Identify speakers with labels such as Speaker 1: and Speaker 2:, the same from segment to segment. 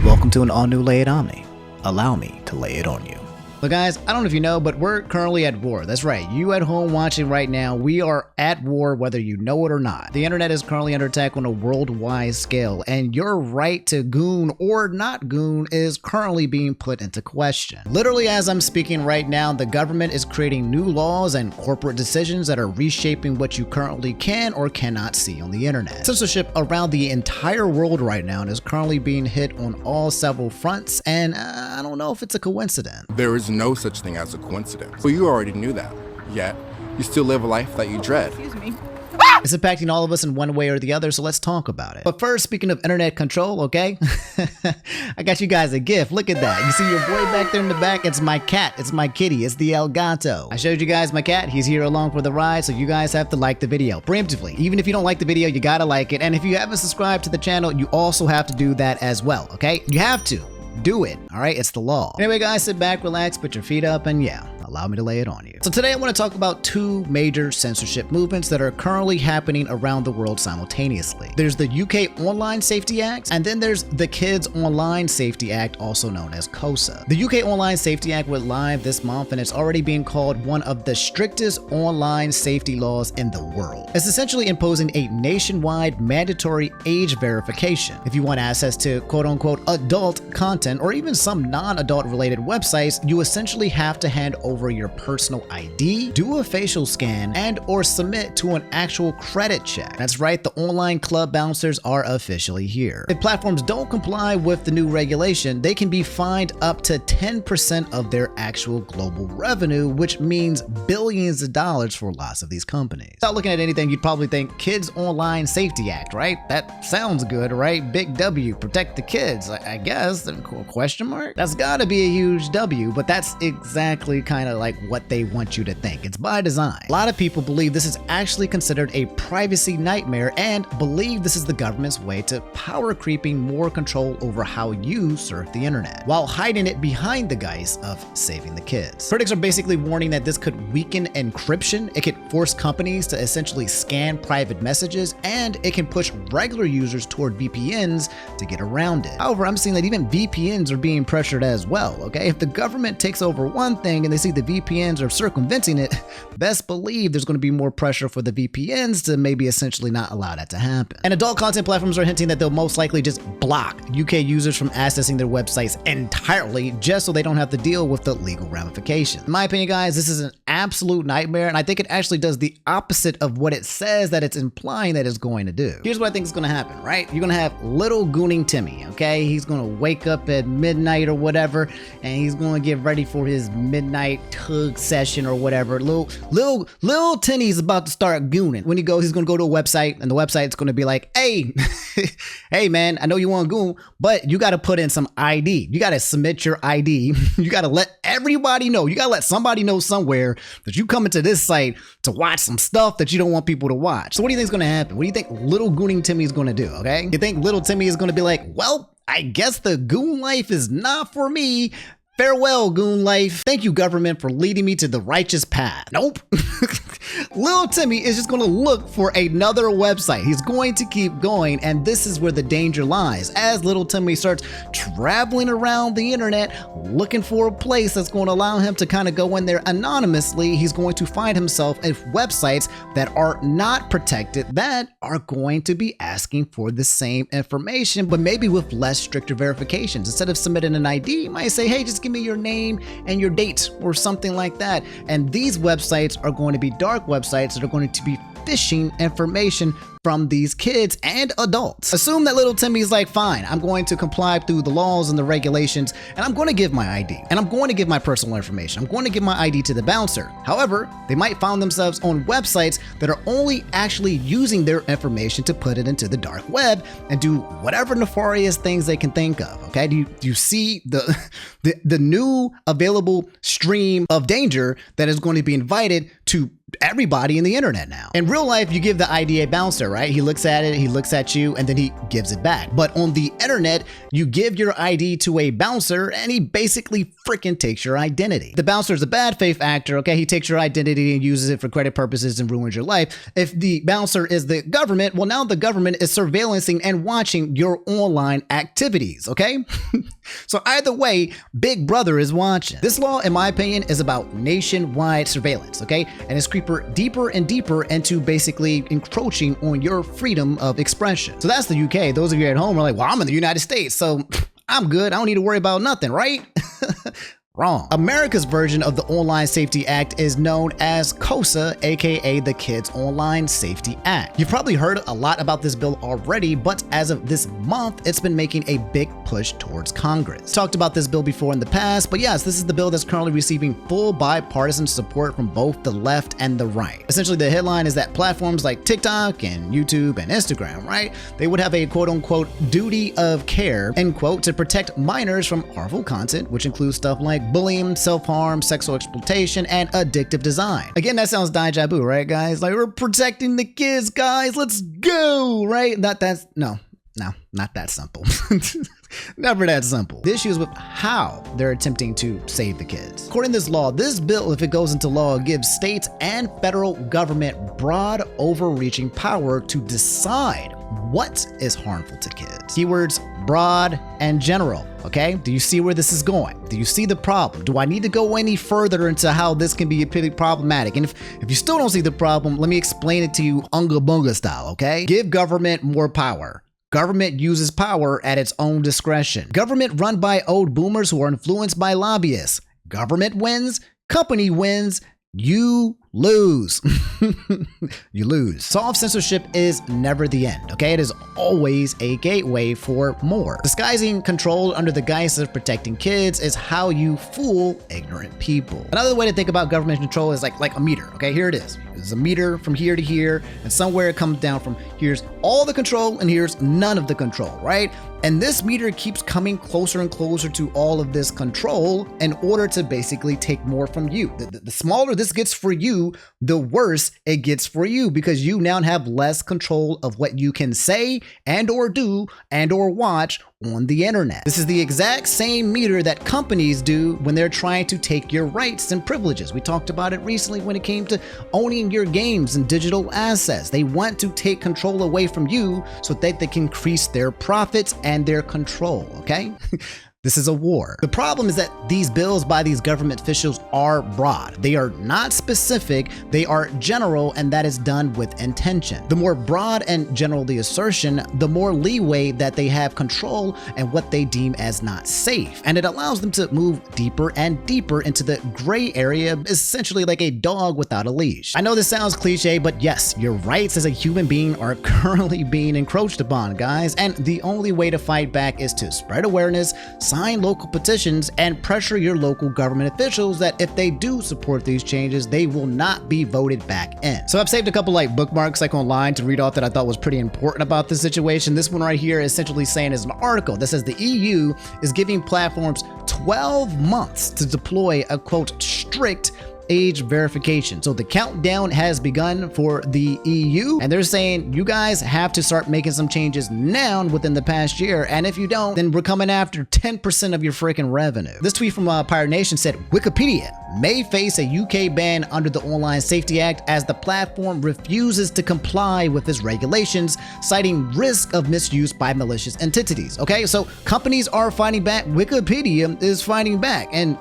Speaker 1: Welcome to an all-new Lay It Omni. Allow me to lay it on you. So guys, I don't know if you know, but we're currently at war. That's right. You at home watching right now, we are at war whether you know it or not. The internet is currently under attack on a worldwide scale, and your right to goon or not goon is currently being put into question. Literally, as I'm speaking right now, the government is creating new laws and corporate decisions that are reshaping what you currently can or cannot see on the internet. Censorship around the entire world right now is currently being hit on all several fronts, and I don't know if it's a coincidence.
Speaker 2: There is no such thing as a coincidence. Well, you already knew that, yet you still live a life that you dread.
Speaker 3: Excuse me.
Speaker 1: It's impacting all of us in one way or the other, so let's talk about it. But first, speaking of internet control, okay? I got you guys a gift. Look at that. You see your boy back there in the back? It's my cat. It's my kitty. It's the El Gato. I showed you guys my cat. He's here along for the ride, so you guys have to like the video preemptively. Even if you don't like the video, you gotta like it. And if you haven't subscribed to the channel, you also have to do that as well, okay? You have to. Do it, all right? It's the law. Anyway, guys, sit back, relax, put your feet up, and yeah, allow me to lay it on you. So today I want to talk about two major censorship movements that are currently happening around the world simultaneously. There's the UK Online Safety Act, and then there's the Kids Online Safety Act, also known as KOSA. The UK Online Safety Act went live this month, and it's already being called one of the strictest online safety laws in the world. It's essentially imposing a nationwide mandatory age verification. If you want access to quote-unquote adult content, or even some non-adult related websites, you essentially have to hand over your personal ID, do a facial scan, and or submit to an actual credit check. That's right, the online club bouncers are officially here. If platforms don't comply with the new regulation, they can be fined up to 10% of their actual global revenue, which means billions of dollars for lots of these companies. Without looking at anything, you'd probably think Kids Online Safety Act, right? That sounds good, right? Big W, protect the kids, I guess. Question mark? That's gotta be a huge W, but that's exactly kind of like what they want you to think. It's by design. A lot of people believe this is actually considered a privacy nightmare and believe this is the government's way to power creeping more control over how you surf the internet, while hiding it behind the guise of saving the kids. Critics are basically warning that this could weaken encryption, it could force companies to essentially scan private messages, and it can push regular users toward VPNs to get around it. However, I'm seeing that even VPNs are being pressured as well, okay? If the government takes over one thing and they see the VPNs are circumventing it, best believe there's going to be more pressure for the VPNs to maybe essentially not allow that to happen. And adult content platforms are hinting that they'll most likely just block UK users from accessing their websites entirely just so they don't have to deal with the legal ramifications. In my opinion, guys, this is an absolute nightmare, and I think it actually does the opposite of what it says that it's implying that it's going to do. Here's what I think is going to happen, right? You're going to have little gooning Timmy, okay? He's going to wake up at midnight or whatever, and he's going to get ready for his midnight tug session or whatever. Little Tinny's about to start gooning. When he goes, he's going to go to a website, and the website's going to be like, hey, hey man, I know you want to goon, but you got to put in some ID. You got to submit your ID. You got to let everybody know. You got to let somebody know somewhere that you come into this site to watch some stuff that you don't want people to watch. So what do you think is going to happen? What do you think little gooning Timmy is going to do? Okay, you think little Timmy is going to be like, well, I guess the goon life is not for me. Farewell, goon life. Thank you, government, for leading me to the righteous path. Nope. Little Timmy is just going to look for another website. He's going to keep going, and this is where the danger lies. As little Timmy starts traveling around the internet, looking for a place that's going to allow him to kind of go in there anonymously, he's going to find himself at websites that are not protected, that are going to be asking for the same information, but maybe with less stricter verifications. Instead of submitting an ID, you might say, hey, just give me your name and your date or something like that. And these websites are going to be dark websites that are going to be phishing information from these kids and adults. Assume that little Timmy's like, fine, I'm going to comply through the laws and the regulations, and I'm going to give my ID, and I'm going to give my personal information. I'm going to give my ID to the bouncer. However, they might find themselves on websites that are only actually using their information to put it into the dark web and do whatever nefarious things they can think of, okay? Do you see the new available stream of danger that is going to be invited to everybody in the internet now. In real life, you give the ID a bouncer, right? He looks at it, he looks at you, and then he gives it back. But on the internet, you give your ID to a bouncer and he basically freaking takes your identity. The bouncer is a bad faith actor, okay? He takes your identity and uses it for credit purposes and ruins your life. If the bouncer is the government, well, now the government is surveillancing and watching your online activities, okay? So either way, Big Brother is watching. This law, in my opinion, is about nationwide surveillance, okay? And it's creeping deeper and deeper into basically encroaching on your freedom of expression. So that's the UK. Those of you at home are like, well, I'm in the United States, so I'm good. I don't need to worry about nothing, right? Wrong. America's version of the Online Safety Act is known as KOSA, aka the Kids Online Safety Act. You've probably heard a lot about this bill already, but as of this month, it's been making a big push towards Congress. Talked about this bill before in the past, but yes, this is the bill that's currently receiving full bipartisan support from both the left and the right. Essentially, the headline is that platforms like TikTok and YouTube and Instagram, right, they would have a quote-unquote duty of care, end quote, to protect minors from harmful content, which includes stuff like bullying, self-harm, sexual exploitation, and addictive design. Again, that sounds deja vu, right, guys? Like, we're protecting the kids, guys. Let's go, right? Not that simple. Never that simple. The issue is with how they're attempting to save the kids. According to this law, this bill, if it goes into law, gives states and federal government broad, overreaching power to decide what is harmful to kids. Keywords broad and general, okay? Do you see where this is going? Do you see the problem? Do I need to go any further into how this can be pretty problematic? And if you still don't see the problem, let me explain it to you Unga Bunga style, okay? Give government more power. Government uses power at its own discretion. Government run by old boomers who are influenced by lobbyists. Government wins, company wins, you lose. You lose. Soft censorship is never the end, okay? It is always a gateway for more. Disguising control under the guise of protecting kids is how you fool ignorant people. Another way to think about government control is like a meter, okay? Here it is. There's a meter from here to here, and somewhere it comes down from here's all the control and here's none of the control, right? And this meter keeps coming closer and closer to all of this control in order to basically take more from you. The smaller this gets for you, the worse it gets for you, because you now have less control of what you can say and or do and or watch on the internet. This is the exact same meter that companies do when they're trying to take your rights and privileges. We talked about it recently when it came to owning your games and digital assets. They want to take control away from you so that they can increase their profits and their control, okay? This is a war. The problem is that these bills by these government officials are broad. They are not specific, they are general, and that is done with intention. The more broad and general the assertion, the more leeway that they have control and what they deem as not safe. And it allows them to move deeper and deeper into the gray area, essentially like a dog without a leash. I know this sounds cliche, but yes, your rights as a human being are currently being encroached upon, guys. And the only way to fight back is to spread awareness, sign local petitions, and pressure your local government officials that if they do support these changes, they will not be voted back in. So I've saved a couple bookmarks online to read off that I thought was pretty important about this situation. This one right here is essentially saying is an article that says the EU is giving platforms 12 months to deploy a quote strict age verification. So the countdown has begun for the EU, and they're saying you guys have to start making some changes now within the past year, and if you don't, then we're coming after 10% of your freaking revenue. This tweet from Pirate Nation said Wikipedia may face a UK ban under the Online Safety Act as the platform refuses to comply with its regulations, citing risk of misuse by malicious entities. Okay, so companies are fighting back, Wikipedia is fighting back, and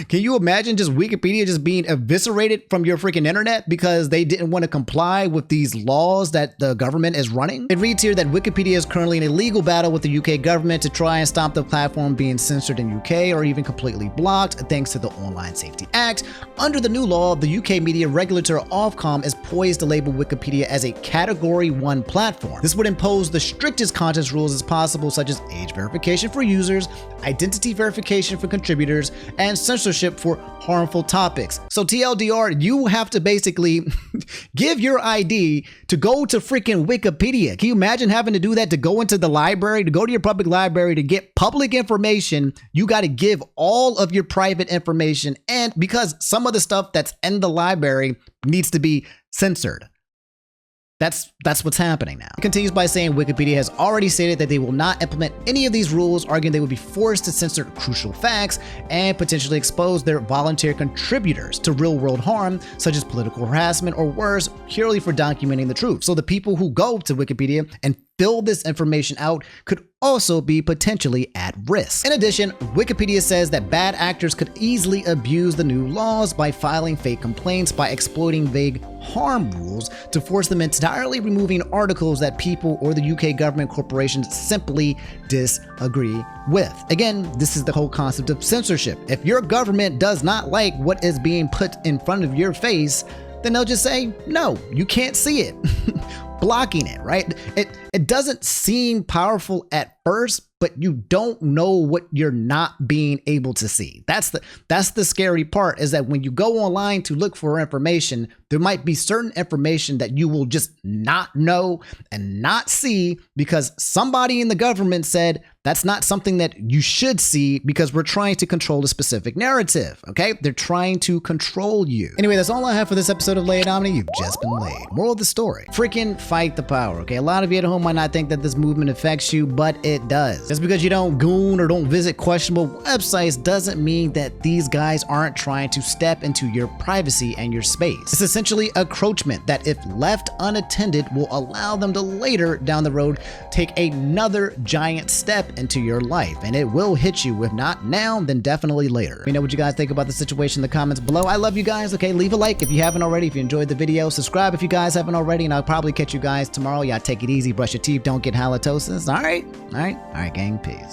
Speaker 1: can you imagine just Wikipedia just being eviscerated from your freaking internet because they didn't want to comply with these laws that the government is running? It reads here that Wikipedia is currently in a legal battle with the UK government to try and stop the platform being censored in UK or even completely blocked thanks to the Online Safety Act. Under the new law, the UK media regulator Ofcom is poised to label Wikipedia as a Category 1 platform. This would impose the strictest content rules as possible, such as age verification for users, identity verification for contributors, and censorship for harmful topics. So TLDR, you have to basically give your ID to go to freaking Wikipedia. Can you imagine having to do that, to go into the library, to go to your public library to get public information? You got to give all of your private information, and because some of the stuff that's in the library needs to be censored. That's what's happening now. It continues by saying Wikipedia has already stated that they will not implement any of these rules, arguing they would be forced to censor crucial facts and potentially expose their volunteer contributors to real-world harm, such as political harassment or worse, purely for documenting the truth. So the people who go to Wikipedia and fill this information out could also be potentially at risk. In addition, Wikipedia says that bad actors could easily abuse the new laws by filing fake complaints, by exploiting vague harm rules to force them entirely removing articles that people or the UK government corporations simply disagree with. Again, this is the whole concept of censorship. If your government does not like what is being put in front of your face, then they'll just say, no, you can't see it. Blocking it, right? It doesn't seem powerful at first, but you don't know what you're not being able to see. That's the scary part, is that when you go online to look for information, there might be certain information that you will just not know and not see because somebody in the government said that's not something that you should see because we're trying to control a specific narrative, okay? They're trying to control you. Anyway, that's all I have for this episode of Lay It Omni. You've just been laid. Moral of the story: freaking fight the power, okay? A lot of you at home might not think that this movement affects you, but it does. Just because you don't goon or don't visit questionable websites doesn't mean that these guys aren't trying to step into your privacy and your space. It's essentially encroachment that, if left unattended, will allow them to later down the road take another giant step into your life, and it will hit you. If not now, then definitely later. Let me know what you guys think about the situation in the comments below. I love you guys. Okay, leave a like if you haven't already. If you enjoyed the video, subscribe if you guys haven't already, and I'll probably catch you guys tomorrow. Y'all take it easy, brush your teeth, don't get halitosis. All right, gang, peace.